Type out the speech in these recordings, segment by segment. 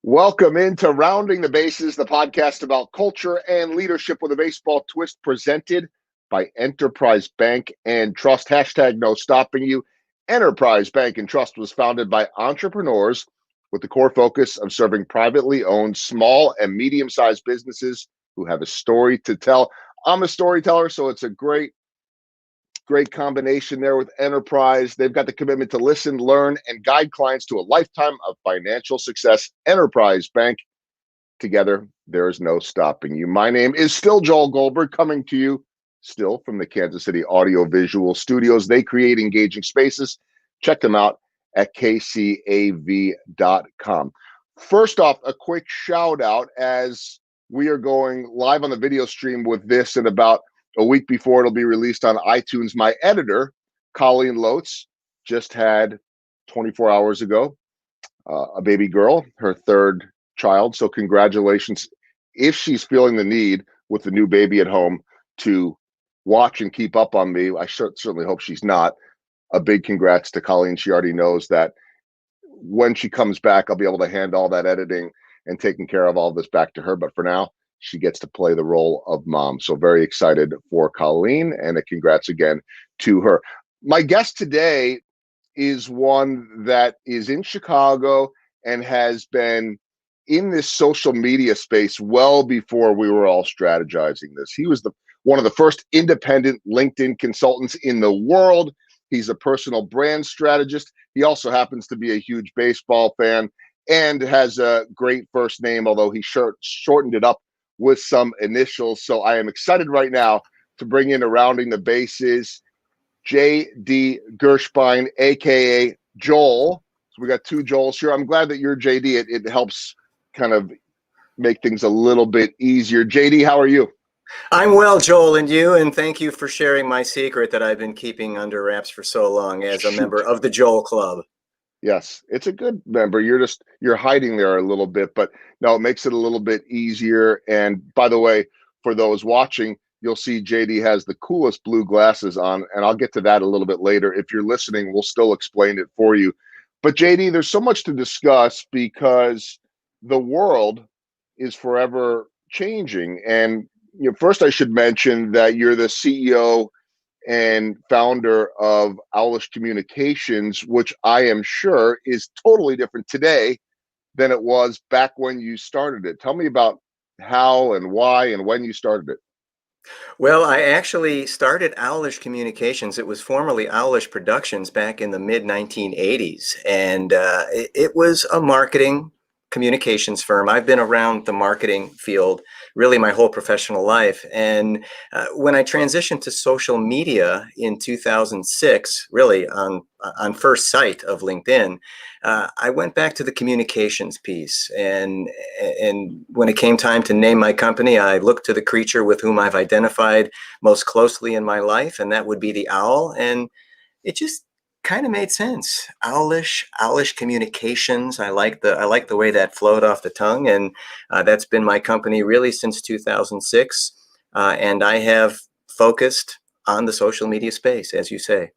Welcome into Rounding the Bases, the podcast about culture and leadership with a baseball twist, presented by Enterprise Bank and Trust. Hashtag no stopping you. Enterprise Bank and Trust was founded by entrepreneurs with the core focus of serving privately owned small and medium-sized businesses who have a story to tell. I'm a storyteller, so it's a great combination there with Enterprise. They've got the commitment to listen, learn, and guide clients to a lifetime of financial success. Enterprise Bank. Together, there is no stopping you. My name is still Joel Goldberg, coming to you still from the Kansas City Audiovisual Studios. They create engaging spaces. Check them out at kcav.com. First off, a quick shout out, as we are going live on the video stream with this in about a week before it'll be released on iTunes. My editor, Colleen Lotz, just had 24 hours ago a baby girl, her third child. So congratulations. If she's feeling the need with the new baby at home to watch and keep up on me, I certainly hope she's not. A big congrats to Colleen. She already knows that when she comes back, I'll be able to hand all that editing and taking care of all this back to her. But for now, she gets to play the role of mom. So very excited for Colleen, and a congrats again to her. My guest today is one that is in Chicago and has been in this social media space well before we were all strategizing this. He was one of the first independent LinkedIn consultants in the world. He's a personal brand strategist. He also happens to be a huge baseball fan and has a great first name, although he shortened it up with some initials. So I am excited right now to bring in Rounding the Bases, JD Gershbein, aka Joel. So we got two Joels here. I'm glad that you're JD. It helps kind of make things a little bit easier. JD, how are you? I'm well, Joel, and you, and thank you for sharing my secret that I've been keeping under wraps for so long as a member of the Joel Club. Yes, it's a good member. You're hiding there a little bit, but no, it makes it a little bit easier. And by the way, for those watching, you'll see JD has the coolest blue glasses on, and I'll get to that a little bit later. If you're listening, we'll still explain it for you. But JD, there's so much to discuss because the world is forever changing. And first I should mention that you're the CEO and founder of Owlish Communications, which I am sure is totally different today than it was back when you started it. Tell me about how and why and when you started it. Well, I actually started Owlish Communications. It was formerly Owlish Productions back in the mid-1980s, and it was a marketing communications firm. I've been around the marketing field really my whole professional life. And when I transitioned to social media in 2006, really on first sight of LinkedIn, I went back to the communications piece. And when it came time to name my company, I looked to the creature with whom I've identified most closely in my life, and that would be the owl. And it just kind of made sense. Owlish Communications. I like the way that flowed off the tongue, and that's been my company really since 2006. And I have focused on the social media space, as you say.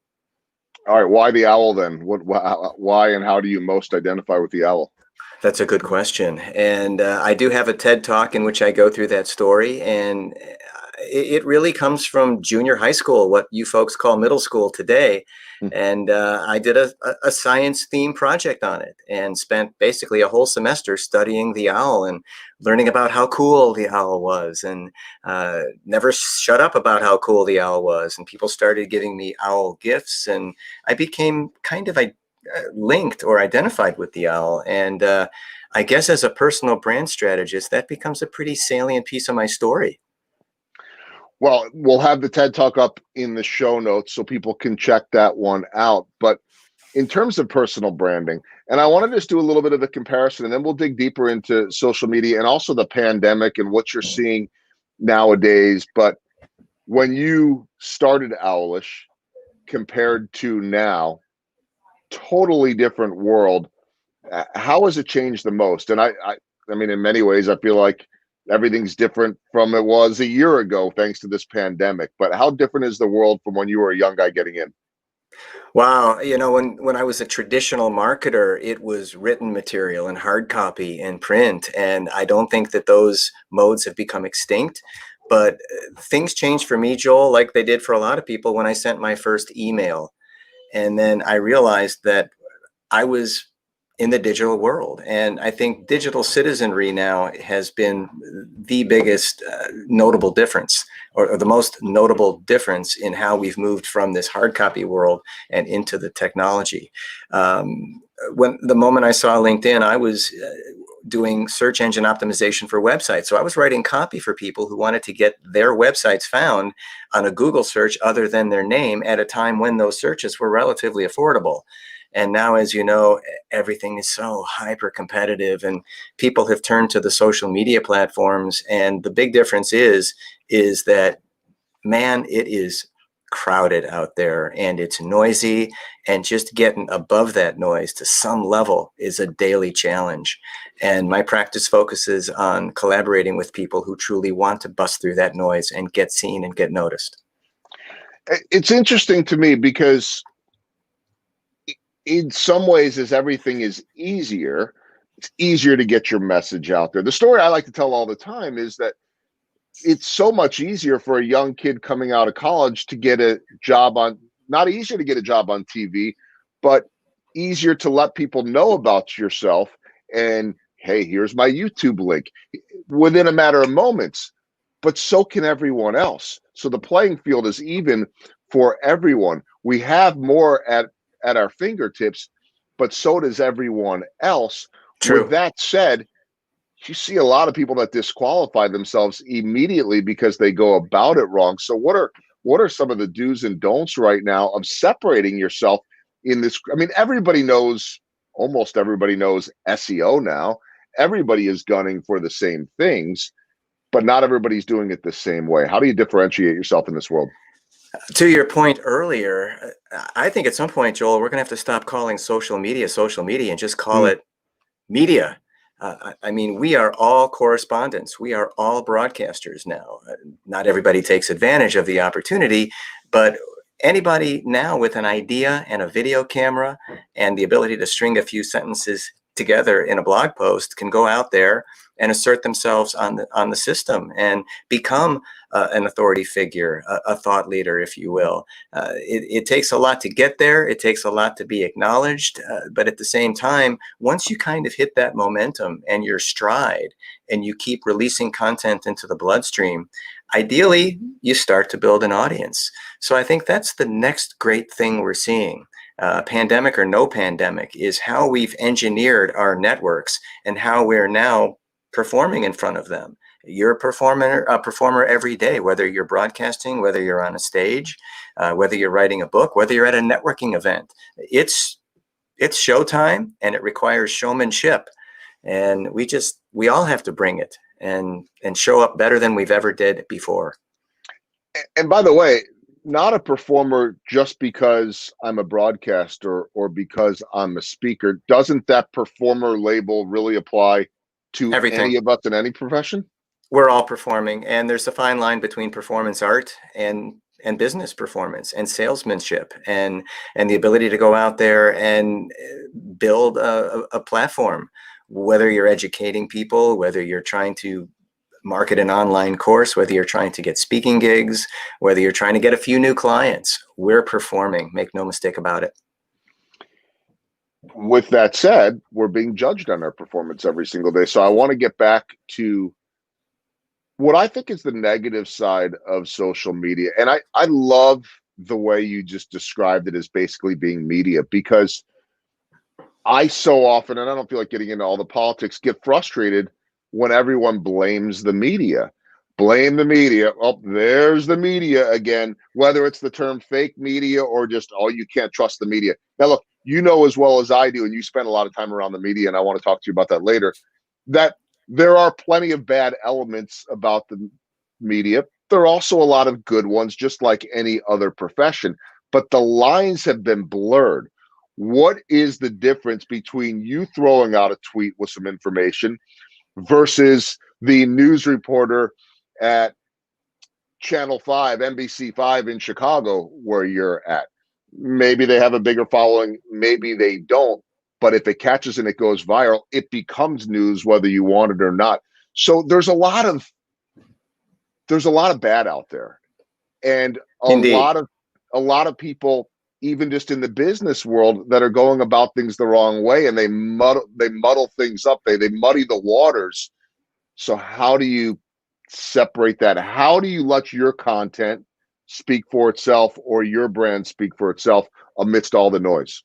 All right, why the owl then? Why and how do you most identify with the owl? That's a good question, and I do have a TED Talk in which I go through that story, and it really comes from junior high school, what you folks call middle school today. And I did a science theme project on it and spent basically a whole semester studying the owl and learning about how cool the owl was, and never shut up about how cool the owl was. And people started giving me owl gifts, and I became kind of linked or identified with the owl. And I guess as a personal brand strategist, that becomes a pretty salient piece of my story. Well, we'll have the TED Talk up in the show notes so people can check that one out. But in terms of personal branding, and I want to just do a little bit of a comparison, and then we'll dig deeper into social media and also the pandemic and what you're seeing nowadays. But when you started Owlish compared to now, totally different world. How has it changed the most? And I mean, in many ways, I feel like everything's different from it was a year ago, thanks to this pandemic. But how different is the world from when you were a young guy getting in? Wow, when I was a traditional marketer, it was written material and hard copy and print, and I don't think that those modes have become extinct. But things changed for me, Joel, like they did for a lot of people when I sent my first email. And then I realized that I was in the digital world. And I think digital citizenry now has been the biggest notable difference, or the most notable difference in how we've moved from this hard copy world and into the technology. When the moment I saw LinkedIn, I was doing search engine optimization for websites. So I was writing copy for people who wanted to get their websites found on a Google search other than their name at a time when those searches were relatively affordable. And now, as you know, everything is so hyper competitive, and people have turned to the social media platforms. And the big difference is that, man, it is crowded out there and it's noisy, and just getting above that noise to some level is a daily challenge. And my practice focuses on collaborating with people who truly want to bust through that noise and get seen and get noticed. It's interesting to me because in some ways, as everything is easier, it's easier to get your message out there. The story I like to tell all the time is that it's so much easier for a young kid coming out of college to get a job on, not easier to get a job on TV, but easier to let people know about yourself. And hey, here's my YouTube link within a matter of moments. But so can everyone else. So the playing field is even for everyone. We have more at our fingertips, but so does everyone else. With True. that said, you see a lot of people that disqualify themselves immediately because they go about it wrong. So what are some of the do's and don'ts right now of separating yourself in this? I mean, everybody knows, almost everybody knows SEO now. Everybody is gunning for the same things, but not everybody's doing it the same way. How do you differentiate yourself in this world? To your point earlier, I think at some point, Joel, we're going to have to stop calling social media and just call Mm. it media. I mean, we are all correspondents. We are all broadcasters now. Not everybody takes advantage of the opportunity, but anybody now with an idea and a video camera and the ability to string a few sentences together in a blog post can go out there and assert themselves on the system and become an authority figure, a thought leader, if you will. It takes a lot to get there. It takes a lot to be acknowledged. But at the same time, once you kind of hit that momentum and your stride and you keep releasing content into the bloodstream, ideally, you start to build an audience. So I think that's the next great thing we're seeing. Pandemic or no pandemic, is how we've engineered our networks and how we're now performing in front of them. You're a performer every day, whether you're broadcasting, whether you're on a stage, whether you're writing a book, whether you're at a networking event. It's showtime, and it requires showmanship, and we all have to bring it and show up better than we've ever did before. And by the way, not a performer just because I'm a broadcaster or because I'm a speaker. Doesn't that performer label really apply to any Everything. of us in any profession? We're all performing, and there's a fine line between performance art and business performance and salesmanship and the ability to go out there and build a platform, whether you're educating people, whether you're trying to market an online course, whether you're trying to get speaking gigs, whether you're trying to get a few new clients. We're performing, make no mistake about it. With that said, we're being judged on our performance every single day. So I want to get back to what I think is the negative side of social media. And I love the way you just described it as basically being media, because I so often, and I don't feel like getting into all the politics, get frustrated when everyone blames the media. Blame the media. Oh, there's the media again, whether it's the term fake media or just, oh, you can't trust the media. Now, look, you know as well as I do, and you spend a lot of time around the media, and I want to talk to you about that later, that there are plenty of bad elements about the media. There are also a lot of good ones, just like any other profession, but the lines have been blurred. What is the difference between you throwing out a tweet with some information versus the news reporter at Channel 5, NBC 5 in Chicago, where you're at? maybe they have a bigger following, maybe they don't. But if it catches and it goes viral, it becomes news whether you want it or not. So there's a lot of bad out there, and Indeed. a lot of people, even just in the business world, that are going about things the wrong way, and they muddle things up. They muddy the waters. So how do you separate that? How do you let your content speak for itself, or your brand speak for itself amidst all the noise?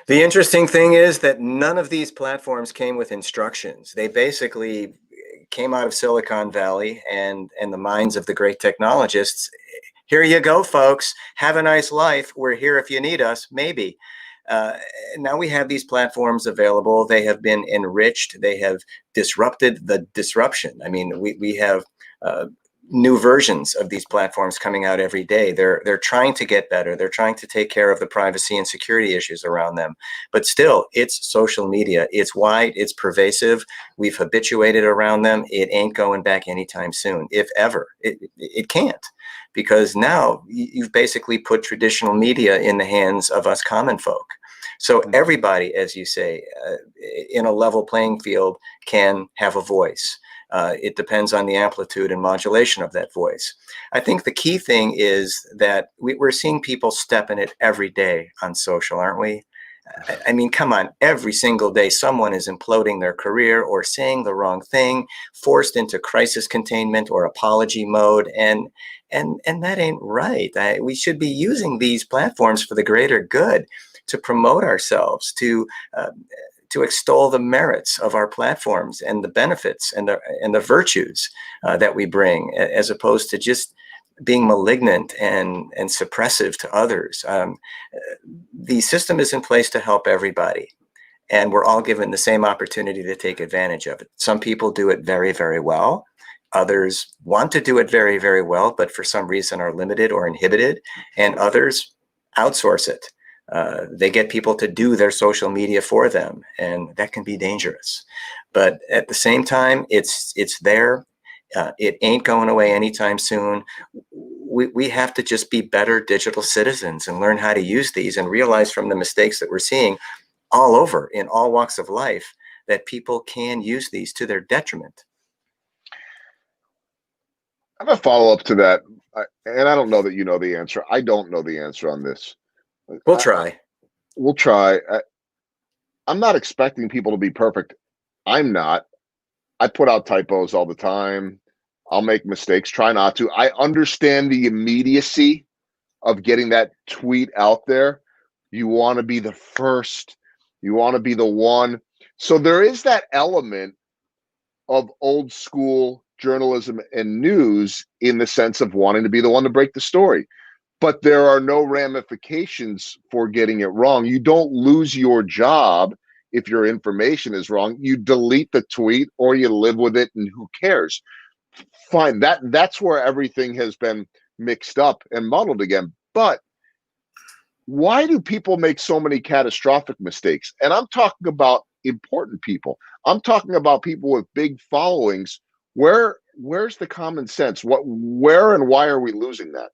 The interesting thing is that none of these platforms came with instructions. They basically came out of Silicon Valley and the minds of the great technologists. Here you go, folks. Have a nice life. We're here if you need us, maybe. Uh, Now we have these platforms available. They have been enriched. They have disrupted the disruption. I mean, we have new versions of these platforms coming out every day. They're trying to get better. They're trying to take care of the privacy and security issues around them. But still, it's social media. It's wide. It's pervasive. We've habituated around them. It ain't going back anytime soon, if ever. It can't, because now you've basically put traditional media in the hands of us common folk. So everybody, as you say, in a level playing field, can have a voice. It depends on the amplitude and modulation of that voice. I think the key thing is that we're seeing people step in it every day on social, aren't we? I mean, come on, every single day someone is imploding their career or saying the wrong thing, forced into crisis containment or apology mode, and that ain't right. We should be using these platforms for the greater good, to promote ourselves, to extol the merits of our platforms and the benefits and the virtues that we bring, as opposed to just being malignant and suppressive to others. The system is in place to help everybody, and we're all given the same opportunity to take advantage of it. Some people do it very, very well. Others want to do it very, very well, but for some reason are limited or inhibited, and others outsource it. They get people to do their social media for them, and that can be dangerous. But at the same time, it's there. It ain't going away anytime soon. We have to just be better digital citizens and learn how to use these, and realize from the mistakes that we're seeing all over in all walks of life that people can use these to their detriment. I have a follow up to that, and I don't know that you know the answer. I don't know the answer on this. We'll I, try. we'll try. I'm not expecting people to be perfect. I'm not. I put out typos all the time. I'll make mistakes. Try not to. I understand the immediacy of getting that tweet out there. You want to be the first. You want to be the one. So there is that element of old school journalism and news, in the sense of wanting to be the one to break the story. But there are no ramifications for getting it wrong. You don't lose your job if your information is wrong. You delete the tweet, or you live with it, and who cares? Fine. That's where everything has been mixed up and muddled again. But why do people make so many catastrophic mistakes? And I'm talking about important people. I'm talking about people with big followings. Where's the common sense? Where and why are we losing that?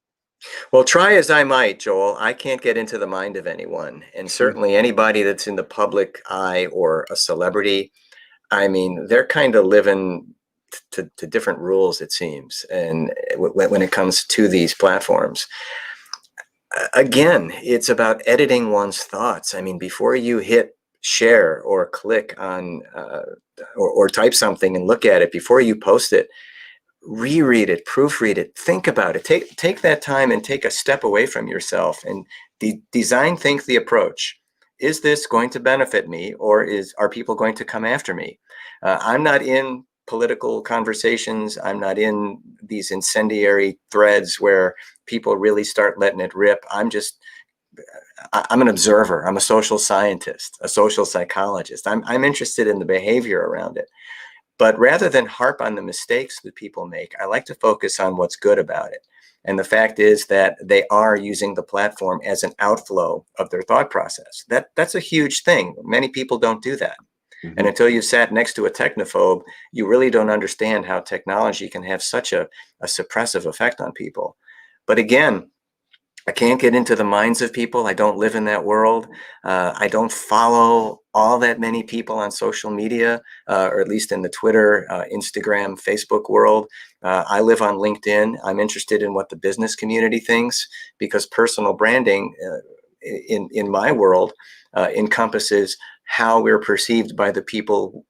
Well, try as I might, Joel, I can't get into the mind of anyone. And certainly anybody that's in the public eye or a celebrity, I mean, they're kind of living to different rules, it seems. And when it comes to these platforms, again, it's about editing one's thoughts. I mean, before you hit share or click on or type something and look at it, before you post it, reread it, proofread it, think about it. Take that time and take a step away from yourself and think the approach. Is this going to benefit me, or are people going to come after me? I'm not in political conversations. I'm not in these incendiary threads where people really start letting it rip. I'm an observer. I'm a social scientist, a social psychologist. I'm interested in the behavior around it. But rather than harp on the mistakes that people make, I like to focus on what's good about it. And the fact is that they are using the platform as an outflow of their thought process. That's a huge thing. Many people don't do that. Mm-hmm. And until you've sat next to a technophobe, you really don't understand how technology can have such a suppressive effect on people. But again, I can't get into the minds of people. I don't live in that world. I don't follow all that many people on social media, or at least in the Twitter, Instagram, Facebook world. I live on LinkedIn. I'm interested in what the business community thinks, because personal branding in my world encompasses how we're perceived by the people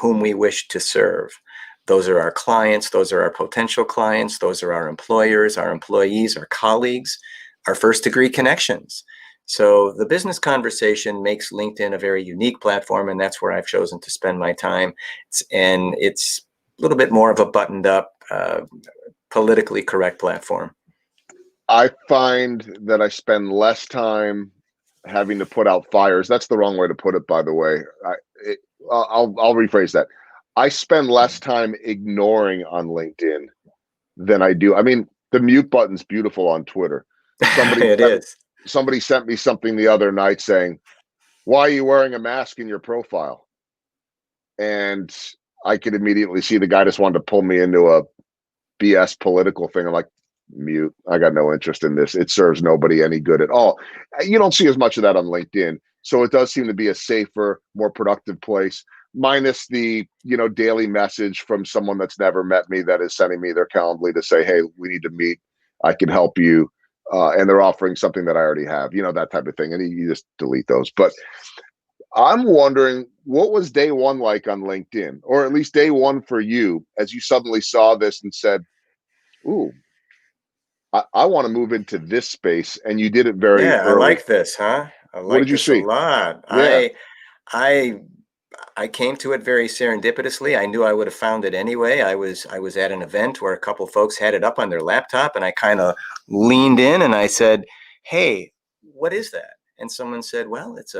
whom we wish to serve. Those are our clients, those are our potential clients, those are our employers, our employees, our colleagues, our first degree connections. So the business conversation makes LinkedIn a very unique platform, and that's where I've chosen to spend my time. It's a little bit more of a buttoned up, politically correct platform. I find that I spend less time having to put out fires. That's the wrong way to put it, by the way. I'll rephrase that. I spend less time ignoring on LinkedIn than I do. I mean, the mute button's beautiful on Twitter. Somebody It sent, is. somebody sent me something the other night saying, "Why are you wearing a mask in your profile?" And I could immediately see the guy just wanted to pull me into a BS political thing. I'm like, mute. I got no interest in this. It serves nobody any good at all. You don't see as much of that on LinkedIn. So it does seem to be a safer, more productive place, minus the, daily message from someone that's never met me that is sending me their Calendly to say, hey, we need to meet. I can help you. And they're offering something that I already have, that type of thing. And you just delete those. But I'm wondering, what was day one like on LinkedIn, or at least day one for you, as you suddenly saw this and said, ooh, I want to move into this space, and you did it very Yeah, I early. like this, huh? I What like did you this a see? lot. Yeah. I I came to it very serendipitously. I knew I would have found it anyway. I was at an event where a couple folks had it up on their laptop, and I kind of leaned in and I said, "Hey, what is that?" And someone said, "Well, it's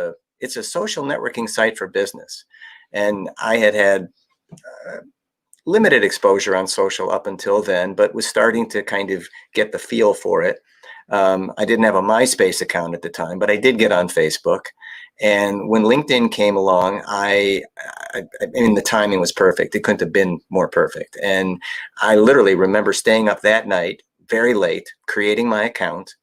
a social networking site for business." And I had uh, limited exposure on social up until then, but was starting to kind of get the feel for it. I didn't have a MySpace account at the time, but I did get on Facebook. And when LinkedIn came along, I mean, the timing was perfect. It couldn't have been more perfect. And I literally remember staying up that night, very late, creating my account,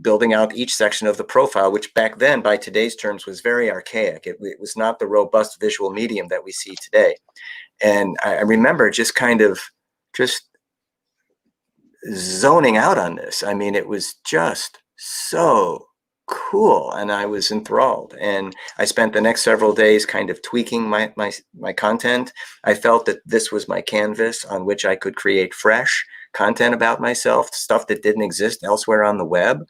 building out each section of the profile, which back then, by today's terms, was very archaic. It was not the robust visual medium that we see today. And I remember just kind of just zoning out on this. I mean, it was just so cool, and I was enthralled. And I spent the next several days kind of tweaking my content. I felt that this was my canvas on which I could create fresh content about myself, stuff that didn't exist elsewhere on the web.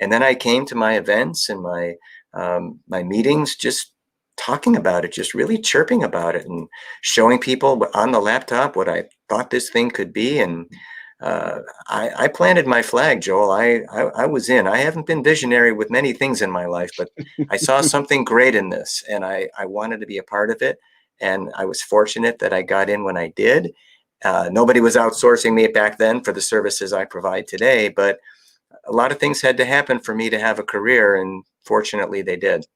And then I came to my events and my meetings, just talking about it, just really chirping about it, and showing people on the laptop what I thought this thing could be. And I planted my flag, Joel. I was in. I haven't been visionary with many things in my life, but I saw something great in this, and I wanted to be a part of it. And I was fortunate that I got in when I did. Nobody was outsourcing me back then for the services I provide today, but a lot of things had to happen for me to have a career, and fortunately they did.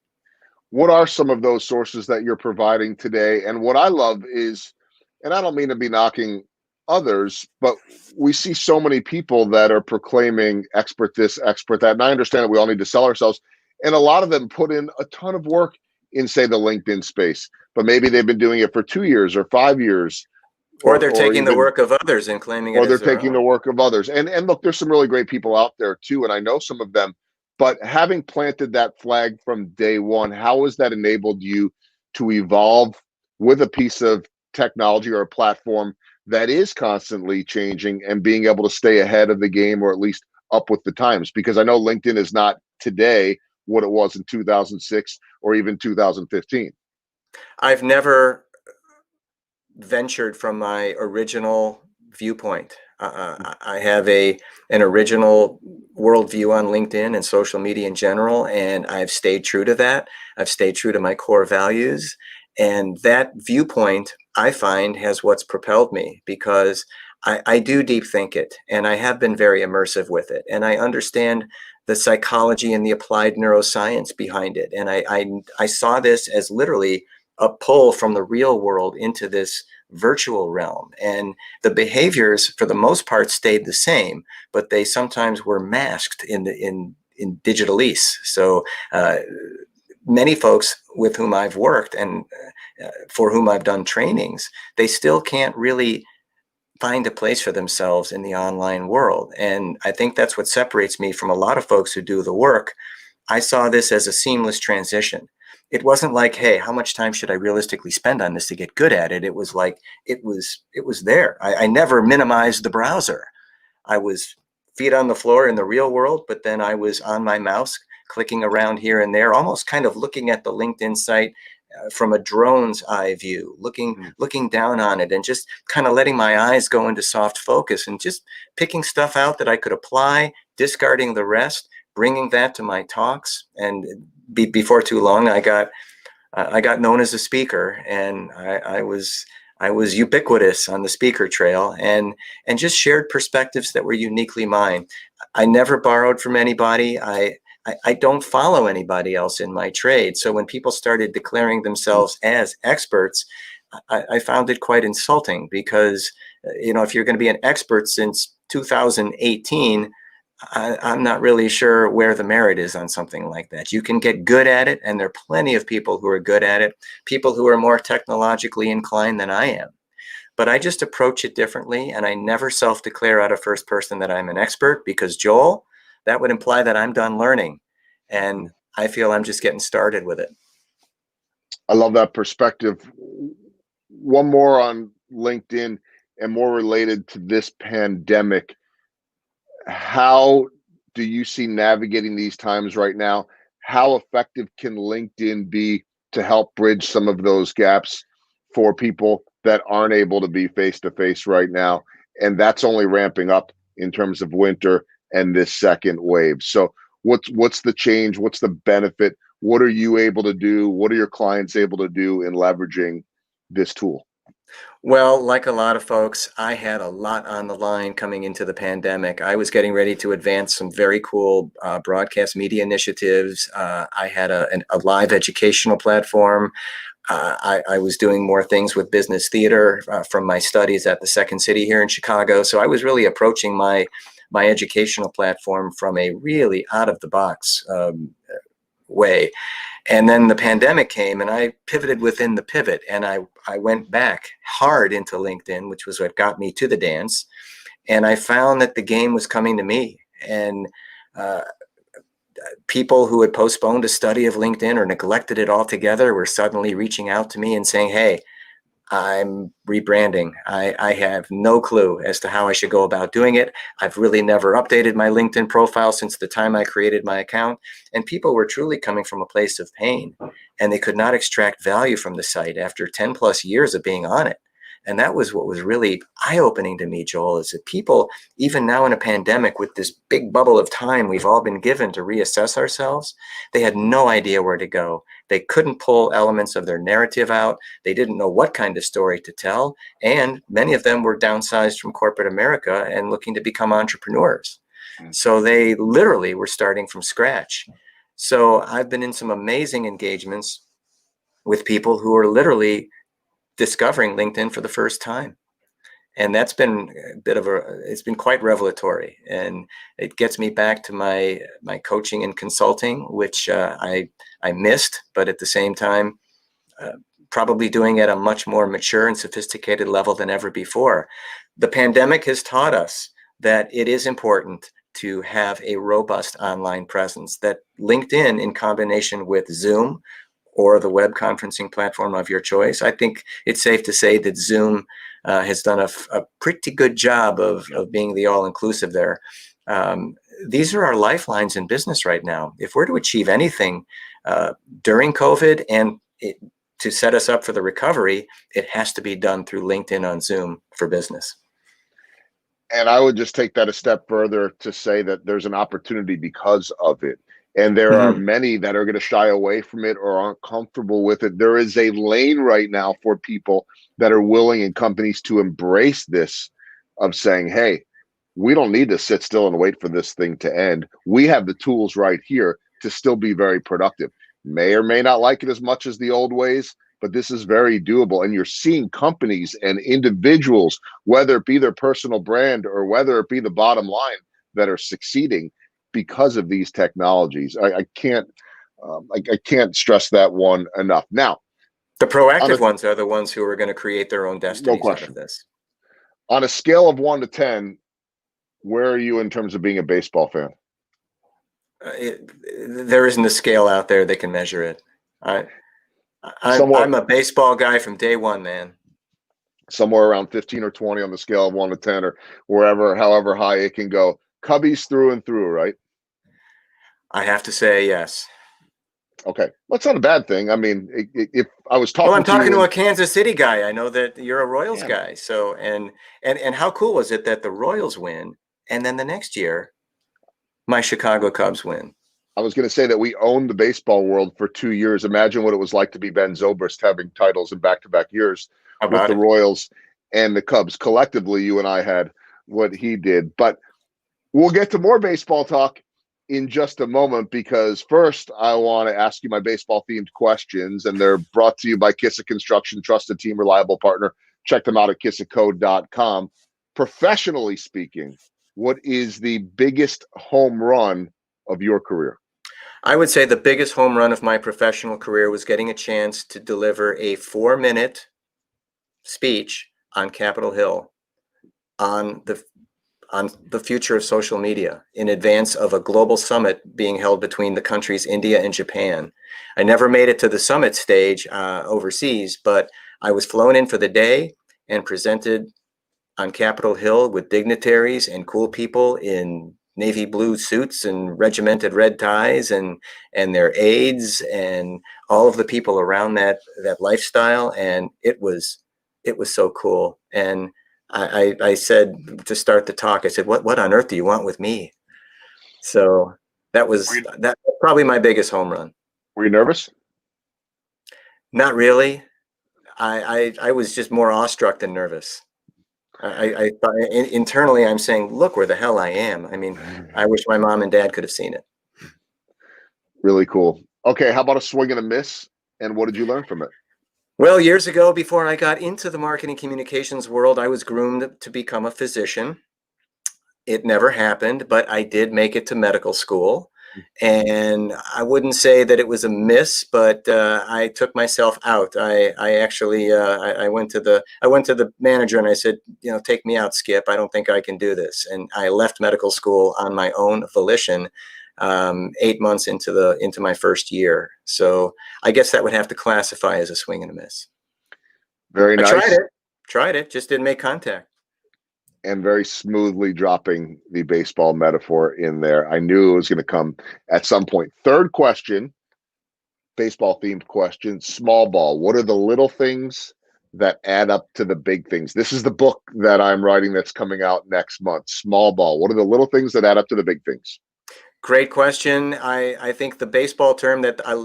What are some of those sources that you're providing today? And what I love is, and I don't mean to be knocking others, but we see so many people that are proclaiming expert this, expert that. And I understand that we all need to sell ourselves. And a lot of them put in a ton of work in, say, the LinkedIn space, but maybe they've been doing it for 2 years or 5 years, Or or they're or taking the even work of others and claiming it or they're as their taking the own. work of others. And look, there's some really great people out there too, and I know some of them. But having planted that flag from day one, how has that enabled you to evolve with a piece of technology or a platform that is constantly changing, and being able to stay ahead of the game, or at least up with the times? Because I know LinkedIn is not today what it was in 2006 or even 2015. I've never ventured from my original viewpoint. I have an original worldview on LinkedIn and social media in general, and I've stayed true to that. I've stayed true to my core values, and that viewpoint, I find, has what's propelled me, because I do deep think it, and I have been very immersive with it, and I understand the psychology and the applied neuroscience behind it. And I saw this as literally a pull from the real world into this virtual realm. And the behaviors, for the most part, stayed the same, but they sometimes were masked in digitalese. So many folks with whom I've worked and for whom I've done trainings, they still can't really find a place for themselves in the online world. And I think that's what separates me from a lot of folks who do the work. I saw this as a seamless transition. It wasn't like, hey, how much time should I realistically spend on this to get good at it? It was like it was there. I never minimized the browser. I was feet on the floor in the real world, but then I was on my mouse clicking around here and there, almost kind of looking at the LinkedIn site from a drone's eye view, looking down on it and just kind of letting my eyes go into soft focus and just picking stuff out that I could apply, discarding the rest, bringing that to my talks. And before too long, I got known as a speaker, and I was ubiquitous on the speaker trail, and just shared perspectives that were uniquely mine. I never borrowed from anybody. I don't follow anybody else in my trade. So when people started declaring themselves as experts, I found it quite insulting because, if you're going to be an expert since 2018, I'm not really sure where the merit is on something like that. You can get good at it, and there are plenty of people who are good at it, people who are more technologically inclined than I am. But I just approach it differently, and I never self-declare out of first person that I'm an expert, because, Joel, that would imply that I'm done learning, and I feel I'm just getting started with it. I love that perspective. One more on LinkedIn and more related to this pandemic. How do you see navigating these times right now? How effective can LinkedIn be to help bridge some of those gaps for people that aren't able to be face to face right now? And that's only ramping up in terms of winter and this second wave. So what's the change? What's the benefit? What are you able to do? What are your clients able to do in leveraging this tool? Well, like a lot of folks, I had a lot on the line coming into the pandemic. I was getting ready to advance some very cool broadcast media initiatives. I had a live educational platform. I was doing more things with business theater from my studies at the Second City here in Chicago. So I was really approaching my educational platform from a really out of the box way. And then the pandemic came, and I pivoted within the pivot, and I went back hard into LinkedIn, which was what got me to the dance. And I found that the game was coming to me, and people who had postponed a study of LinkedIn or neglected it altogether were suddenly reaching out to me and saying, hey, I'm rebranding. I have no clue as to how I should go about doing it. I've really never updated my LinkedIn profile since the time I created my account. And people were truly coming from a place of pain, and they could not extract value from the site after 10 plus years of being on it. And that was what was really eye-opening to me, Joel, is that people, even now in a pandemic, with this big bubble of time we've all been given to reassess ourselves, they had no idea where to go. They couldn't pull elements of their narrative out. They didn't know what kind of story to tell. And many of them were downsized from corporate America and looking to become entrepreneurs. So they literally were starting from scratch. So I've been in some amazing engagements with people who are literally discovering LinkedIn for the first time. And that's been it's been quite revelatory. And it gets me back to my coaching and consulting, which I missed, but at the same time, probably doing it at a much more mature and sophisticated level than ever before. The pandemic has taught us that it is important to have a robust online presence, that LinkedIn, in combination with Zoom or the web conferencing platform of your choice, I think it's safe to say that Zoom has done a pretty good job of being the all-inclusive there. These are our lifelines in business right now. If we're to achieve anything during COVID and to set us up for the recovery, it has to be done through LinkedIn on Zoom for business. And I would just take that a step further to say that there's an opportunity because of it. And there are many that are going to shy away from it or aren't comfortable with it. There is a lane right now for people that are willing, and companies, to embrace this, of saying, hey, we don't need to sit still and wait for this thing to end. We have the tools right here to still be very productive. May or may not like it as much as the old ways. but this is very doable. And you're seeing companies and individuals, whether it be their personal brand or whether it be the bottom line, that are succeeding because of these technologies. I can't stress that one enough. Now, The proactive ones are the ones who are going to create their own no destinies out of question. this. On a scale of 1 to 10, where are you in terms of being a baseball fan? There isn't a scale out there that can measure it. Somewhere, I'm a baseball guy from day one, man. somewhere around 15 or 20 on the scale of 1 to 10, or wherever, however high it can go. Cubbies through and through, right? I have to say yes. Okay, that's not a bad thing. I mean, if I was Well, talking I'm to you talking to in, a Kansas City guy. I know that you're a Royals yeah, man. guy. So, and how cool was it that the Royals win, and then the next year, my Chicago Cubs win? I was going to say that we owned the baseball world for 2 years. Imagine what it was like to be Ben Zobrist having titles in back-to-back years How with about the it? Royals and the Cubs. Collectively, you and I had what he did. But we'll get to more baseball talk in just a moment, because first I want to ask you my baseball themed questions, and they're brought to you by Kissick Construction, trusted team, reliable partner. Check them out at kissickco.com. Professionally speaking, what is the biggest home run of your career? I would say the biggest home run of my professional career was getting a chance to deliver a 4-minute speech on Capitol Hill on the future of social media in advance of a global summit being held between the countries India and Japan. I never made it to the summit stage overseas, but I was flown in for the day and presented on Capitol Hill with dignitaries and cool people in navy blue suits and regimented red ties, and their aides and all of the people around that lifestyle. And it was so cool. And I said, to start the talk, I said, what on earth do you want with me? So that was probably my biggest home run. Were you nervous? Not really. I was just more awestruck than nervous. I thought internally, I'm saying, look where the hell I am. I mean, I wish my mom and dad could have seen it. Really cool. Okay, how about a swing and a miss? And what did you learn from it? Well, years ago, before I got into the marketing communications world, I was groomed to become a physician. It never happened, but I did make it to medical school. And I wouldn't say that it was a miss, but I took myself out. I actually I went to the manager and I said, take me out, Skip. I don't think I can do this. And I left medical school on my own volition, 8 months into my first year. So I guess that would have to classify as a swing and a miss. Very I nice. tried it, just didn't make contact. And very smoothly dropping the baseball metaphor in there. I knew it was going to come at some point. Third question, baseball themed question, small ball. What are the little things that add up to the big things? This is the book that I'm writing that's coming out next month. Small ball. What are the little things that add up to the big things? Great question. I think the baseball term that a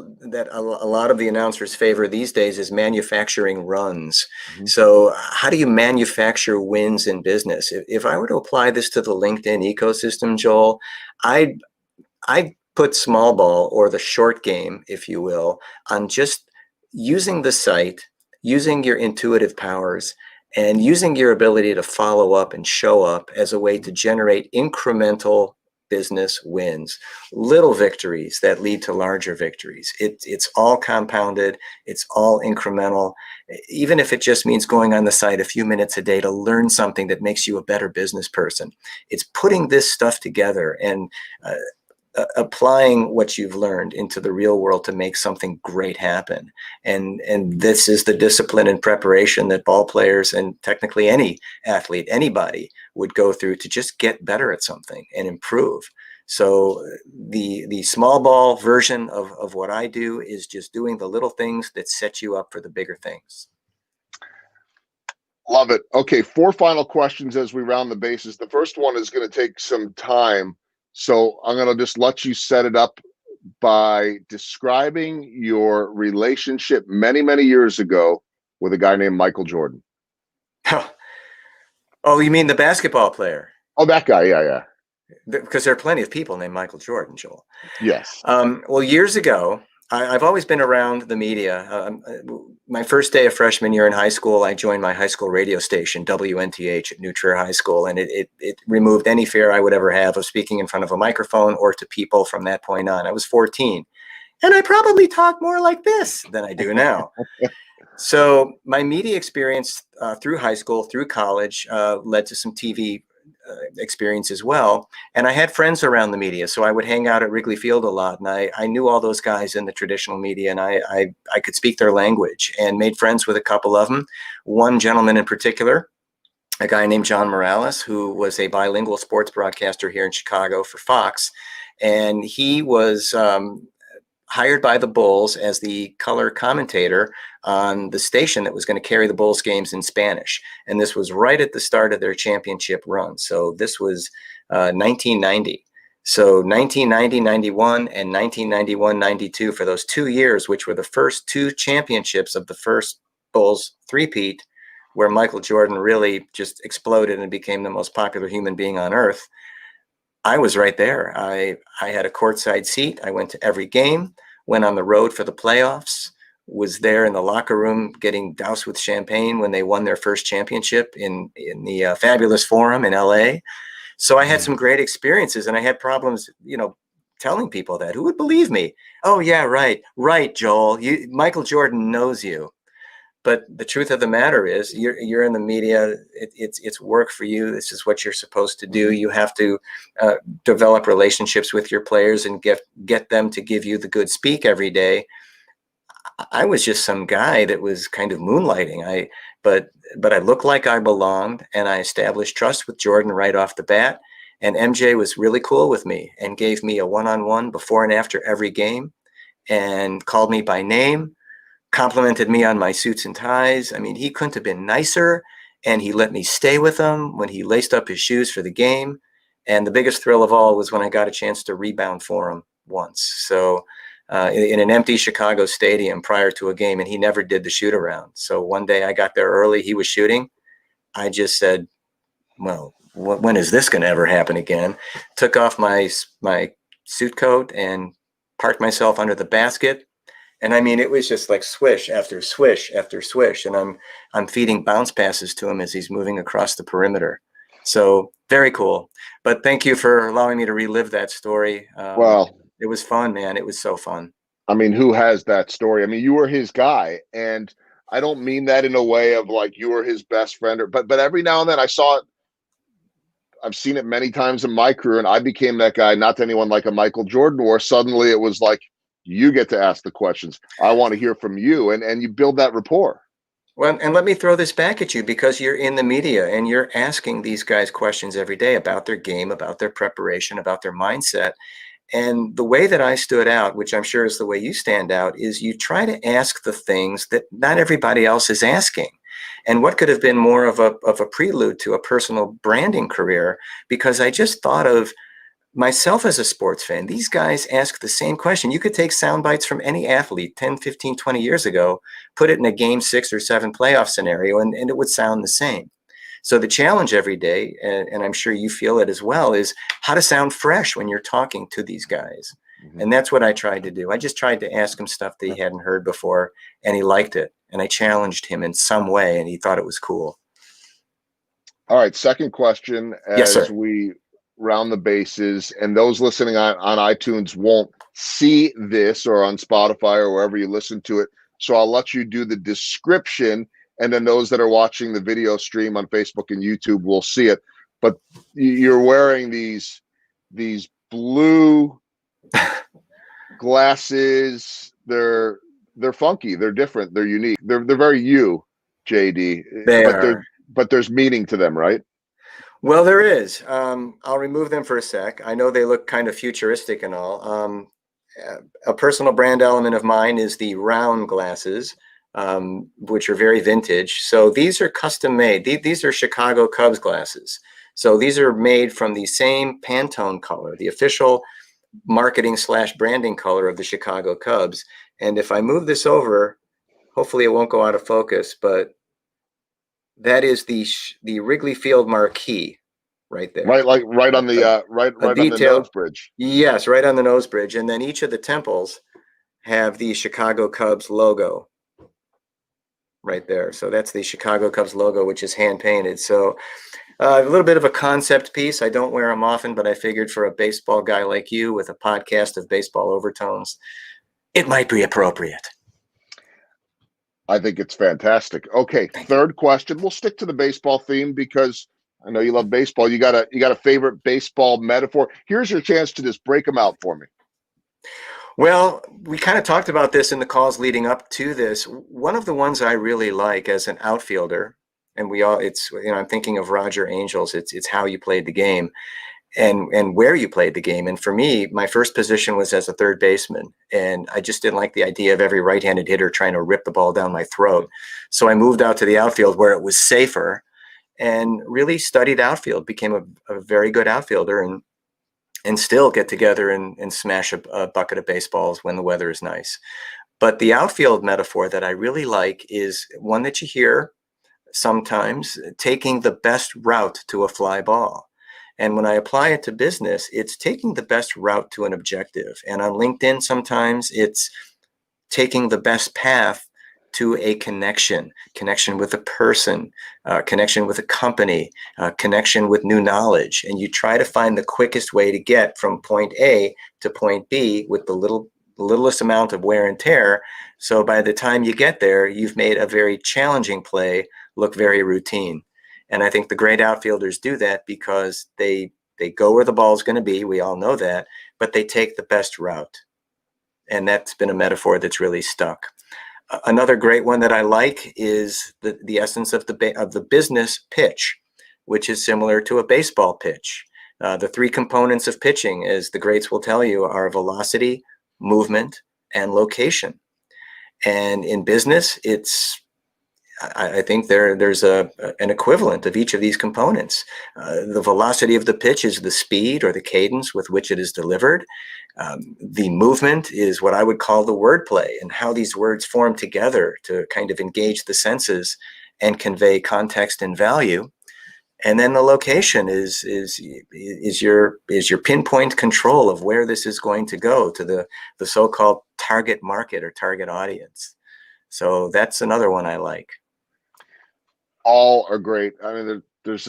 lot of the announcers favor these days is manufacturing runs. Mm-hmm. So how do you manufacture wins in business? If I were to apply this to the LinkedIn ecosystem, Joel, I'd put small ball, or the short game, if you will, on just using the site, using your intuitive powers, and using your ability to follow up and show up as a way to generate incremental business wins, little victories that lead to larger victories. It's all compounded. It's all incremental. Even if it just means going on the site a few minutes a day to learn something that makes you a better business person. It's putting this stuff together and applying what you've learned into the real world to make something great happen. And this is the discipline and preparation that ball players, and technically any athlete, anybody, would go through to just get better at something and improve. So the small ball version of what I do is just doing the little things that set you up for the bigger things. Love it. Okay, 4 final questions as we round the bases. The first one is going to take some time, so I'm going to just let you set it up by describing your relationship many, many years ago with a guy named Michael Jordan. Oh, you mean the basketball player? Oh, that guy. Yeah. Because there are plenty of people named Michael Jordan, Joel. Yes. Well, years ago, I've always been around the media. My first day of freshman year in high school, I joined my high school radio station, WNTH at New Trier High School, and it removed any fear I would ever have of speaking in front of a microphone or to people from that point on. I was 14, and I probably talk more like this than I do now. So my media experience through high school, through college, led to some TV experience as well. And I had friends around the media, so I would hang out at Wrigley Field a lot, and I knew all those guys in the traditional media, and I could speak their language and made friends with a couple of them. One gentleman in particular, a guy named John Morales, who was a bilingual sports broadcaster here in Chicago for Fox, and he was hired by the Bulls as the color commentator on the station that was going to carry the Bulls games in Spanish. And this was right at the start of their championship run. So this was 1990. So 1990, 91, and 1991, 92, for those 2 years, which were the first 2 championships of the first Bulls three-peat, where Michael Jordan really just exploded and became the most popular human being on earth. I was right there. I had a courtside seat. I went to every game, went on the road for the playoffs, was there in the locker room getting doused with champagne when they won their first championship in the Fabulous Forum in LA. So I had some great experiences, and I had problems, telling people that. Who would believe me? Oh yeah, right, Joel. Michael Jordan knows you. But the truth of the matter is, you're in the media. It's work for you. This is what you're supposed to do. You have to develop relationships with your players and get them to give you the good speak every day. I was just some guy that was kind of moonlighting. But I looked like I belonged, and I established trust with Jordan right off the bat. And MJ was really cool with me and gave me a one-on-one before and after every game, and called me by name, complimented me on my suits and ties. I mean, he couldn't have been nicer, and he let me stay with him when he laced up his shoes for the game. And the biggest thrill of all was when I got a chance to rebound for him once. So in an empty Chicago stadium prior to a game, and he never did the shoot around. So one day I got there early, he was shooting. I just said, well, when is this going to ever happen again? Took off my suit coat and parked myself under the basket. And I mean, it was just like swish after swish after swish. And I'm feeding bounce passes to him as he's moving across the perimeter. So very cool. But thank you for allowing me to relive that story. Well, it was fun, man. It was so fun. I mean, who has that story? I mean, you were his guy, and I don't mean that in a way of like you were his best friend, but every now and then I saw it. I've seen it many times in my career, and I became that guy, not to anyone like a Michael Jordan, where suddenly it was like, you get to ask the questions. I want to hear from you, and you build that rapport. Well, and let me throw this back at you, because you're in the media and you're asking these guys questions every day about their game, about their preparation, about their mindset. And the way that I stood out, which I'm sure is the way you stand out, is you try to ask the things that not everybody else is asking. And what could have been more of a prelude to a personal branding career, because I just thought of myself as a sports fan. These guys ask the same question. You could take sound bites from any athlete 10, 15, 20 years ago, put it in a game 6 or 7 playoff scenario, and it would sound the same. So the challenge every day, and I'm sure you feel it as well, is how to sound fresh when you're talking to these guys. Mm-hmm. And that's what I tried to do. I just tried to ask him stuff that he hadn't heard before, and he liked it. And I challenged him in some way, and he thought it was cool. All right, second question as yes, we round the bases, and those listening on iTunes won't see this, or on Spotify or wherever you listen to it. So I'll let you do the description, and then those that are watching the video stream on Facebook and YouTube will see it. But you're wearing these blue glasses. They're funky. They're different. They're unique. They're very you, JD. But there's meaning to them, right? Well, there is. I'll remove them for a sec. I know they look kind of futuristic and all. A personal brand element of mine is the round glasses, which are very vintage. So these are custom made. These are Chicago Cubs glasses. So these are made from the same Pantone color, the official marketing / branding color of the Chicago Cubs. And if I move this over, hopefully it won't go out of focus, but that is the Wrigley Field marquee right there. Right, like right on the right on the nose bridge. Yes, right on the nose bridge. And then each of the temples have the Chicago Cubs logo right there. So that's the Chicago Cubs logo, which is hand painted. So a little bit of a concept piece. I don't wear them often, but I figured for a baseball guy like you with a podcast of baseball overtones, it might be appropriate. I think it's fantastic. Okay, third question. We'll stick to the baseball theme because I know you love baseball. You got a favorite baseball metaphor. Here's your chance to just break them out for me. Well, we kind of talked about this in the calls leading up to this. One of the ones I really like as an outfielder, and I'm thinking of Roger Angels. It's how you played the game, and where you played the game. And for me, my first position was as a third baseman, and I just didn't like the idea of every right-handed hitter trying to rip the ball down my throat. So I moved out to the outfield where it was safer, and really studied outfield. Became a very good outfielder, and still get together and smash a bucket of baseballs when the weather is nice. But the outfield metaphor that I really like is one that you hear sometimes: taking the best route to a fly ball. And when I apply it to business, it's taking the best route to an objective. And on LinkedIn, sometimes it's taking the best path to a connection with a person, connection with a company, connection with new knowledge. And you try to find the quickest way to get from point A to point B with the littlest amount of wear and tear. So by the time you get there, you've made a very challenging play look very routine. And I think the great outfielders do that because they go where the ball's going to be. We all know that, but they take the best route. And that's been a metaphor that's really stuck. Another great one that I like is the essence of the business pitch, which is similar to a baseball pitch. The three components of pitching, as the greats will tell you, are velocity, movement, and location. And in business, I think there's an equivalent of each of these components. The velocity of the pitch is the speed or the cadence with which it is delivered. The movement is what I would call the wordplay and how these words form together to kind of engage the senses and convey context and value. And then the location is your pinpoint control of where this is going to go to the so-called target market or target audience. So that's another one I like. All are great. I mean, there's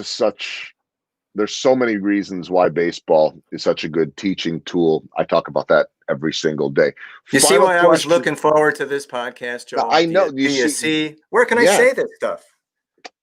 so many reasons why baseball is such a good teaching tool. I talk about that every single day. You see why I was looking forward to this podcast, Joel? I know. Do you see? Where can I say this stuff?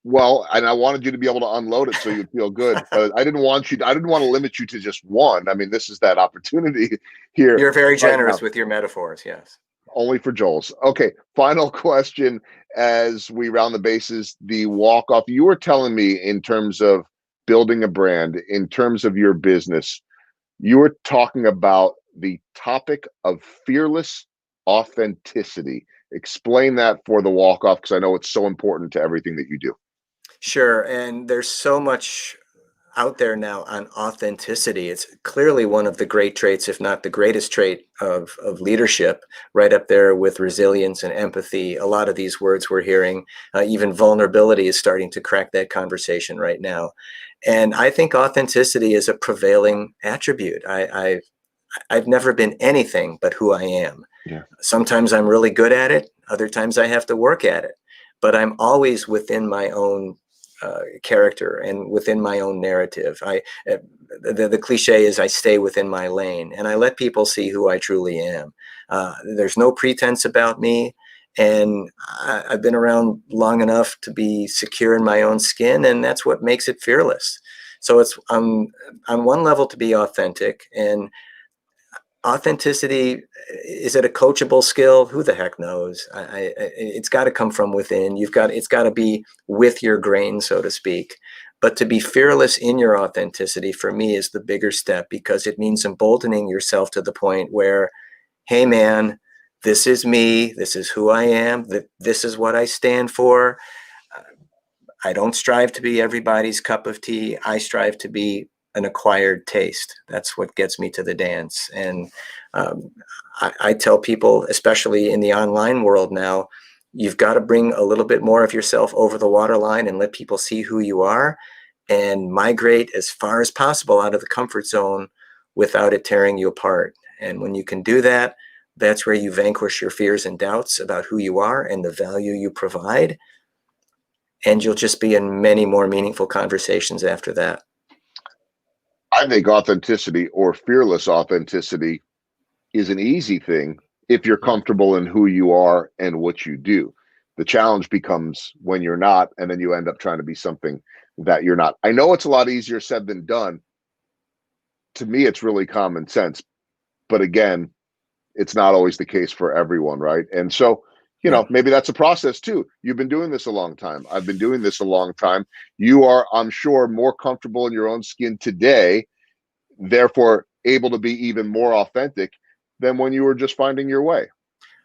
Well, and I wanted you to be able to unload it so you'd feel good. I didn't want to limit you to just one. I mean, this is that opportunity here. You're very generous with your metaphors, yes. Only for Joel's. Okay, final question as we round the bases, the walk-off. You were telling me in terms of building a brand, in terms of your business, you were talking about the topic of fearless authenticity. Explain that for the walk-off, because I know it's so important to everything that you do. Sure, and there's so much out there now on authenticity. It's clearly one of the great traits, if not the greatest trait of leadership, right up there with resilience and empathy. A lot of these words we're hearing, even vulnerability is starting to crack that conversation right now. And I think authenticity is a prevailing attribute. I've never been anything but who I am. Yeah. Sometimes I'm really good at it. Other times I have to work at it, but I'm always within my own character and within my own narrative. The cliche is I stay within my lane and I let people see who I truly am. There's no pretense about me, and I've been around long enough to be secure in my own skin, and that's what makes it fearless. So it's on one level to be authentic, and authenticity, is it a coachable skill? Who the heck knows? It's got to come from within. It's got to be with your grain, so to speak. But to be fearless in your authenticity, for me, is the bigger step, because it means emboldening yourself to the point where, hey man, this is me. This is who I am. This is what I stand for. I don't strive to be everybody's cup of tea. I strive to be an acquired taste. That's what gets me to the dance. And I tell people, especially in the online world now, you've got to bring a little bit more of yourself over the waterline and let people see who you are, and migrate as far as possible out of the comfort zone without it tearing you apart. And when you can do that, That's where you vanquish your fears and doubts about who you are and the value you provide. And you'll just be in many more meaningful conversations after that. I think authenticity, or fearless authenticity, is an easy thing if you're comfortable in who you are and what you do. The challenge becomes when you're not, and then you end up trying to be something that you're not. I know it's a lot easier said than done. To me, it's really common sense. But again, it's not always the case for everyone, right? And so, Yeah. maybe that's a process too. You've been doing this a long time. I've been doing this a long time. You are, I'm sure, more comfortable in your own skin today, therefore able to be even more authentic than when you were just finding your way.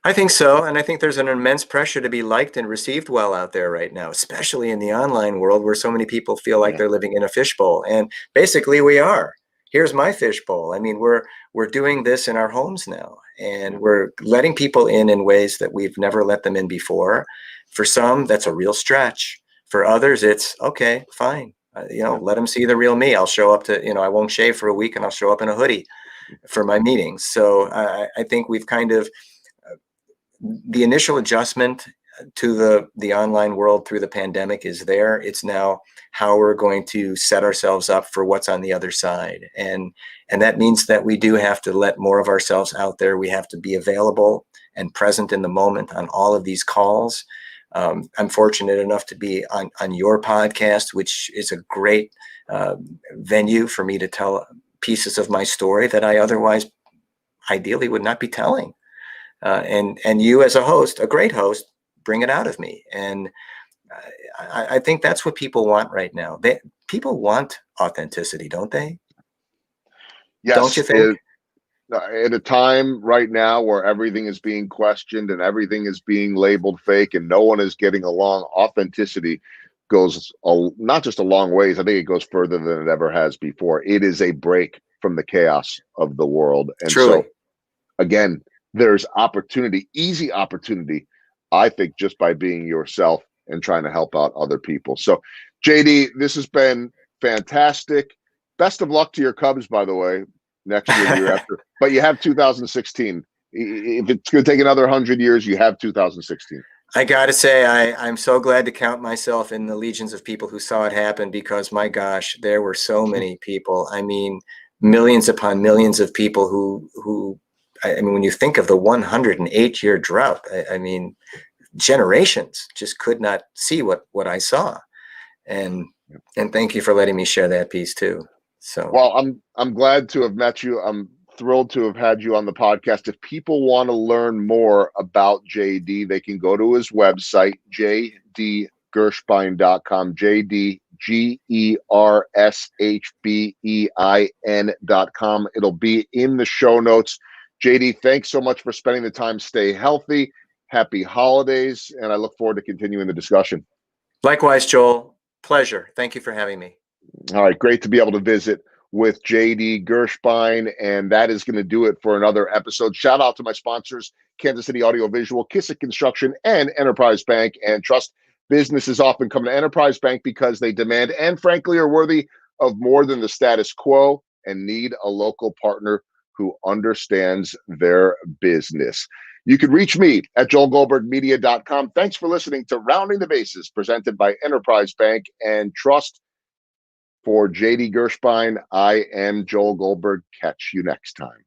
I think so. And I think there's an immense pressure to be liked and received well out there right now, especially in the online world where so many people feel like Yeah. they're living in a fishbowl. And basically we are. Here's my fishbowl. I mean, we're doing this in our homes now, and we're letting people in ways that we've never let them in before. For some, that's a real stretch. For others, it's okay, fine. Let them see the real me. I'll show up to, I won't shave for a week and I'll show up in a hoodie for my meetings. So I think we've kind of, the initial adjustment to the online world through the pandemic is there. It's now how we're going to set ourselves up for what's on the other side. And that means that we do have to let more of ourselves out there. We have to be available and present in the moment on all of these calls. I'm fortunate enough to be on your podcast, which is a great venue for me to tell pieces of my story that I otherwise ideally would not be telling. And you as a host, a great host, bring it out of me. And I think that's what people want right now. People want authenticity, don't they? Don't Yes, you think? at a time right now where everything is being questioned and everything is being labeled fake and no one is getting along, authenticity goes not just a long ways. I think it goes further than it ever has before. It is a break from the chaos of the world. And Truly. so, again, there's opportunity, easy opportunity, I think, just by being yourself and trying to help out other people. So, JD, this has been fantastic. Best of luck to your Cubs, by the way, next year, the year after. But you have 2016. If it's going to take another 100 years, you have 2016. I got to say, I'm so glad to count myself in the legions of people who saw it happen, because my gosh, there were so many people. I mean, millions upon millions of people who I mean, when you think of the 108-year drought, I mean, generations just could not see what I saw. And thank you for letting me share that piece too. So, well, I'm glad to have met you. I'm thrilled to have had you on the podcast. If people want to learn more about JD, they can go to his website, jdgershbein.com, jdgershbein.com. It'll be in the show notes. JD, thanks so much for spending the time. Stay healthy. Happy holidays. And I look forward to continuing the discussion. Likewise, Joel. Pleasure. Thank you for having me. All right. Great to be able to visit with JD Gershbein. And that is going to do it for another episode. Shout out to my sponsors, Kansas City Audio Visual, Kissick Construction, and Enterprise Bank and Trust. Businesses often come to Enterprise Bank because they demand and frankly are worthy of more than the status quo and need a local partner who understands their business. You can reach me at joelgoldbergmedia.com. Thanks for listening to Rounding the Bases, presented by Enterprise Bank and Trust. For JD Gershbein, I am Joel Goldberg. Catch you next time.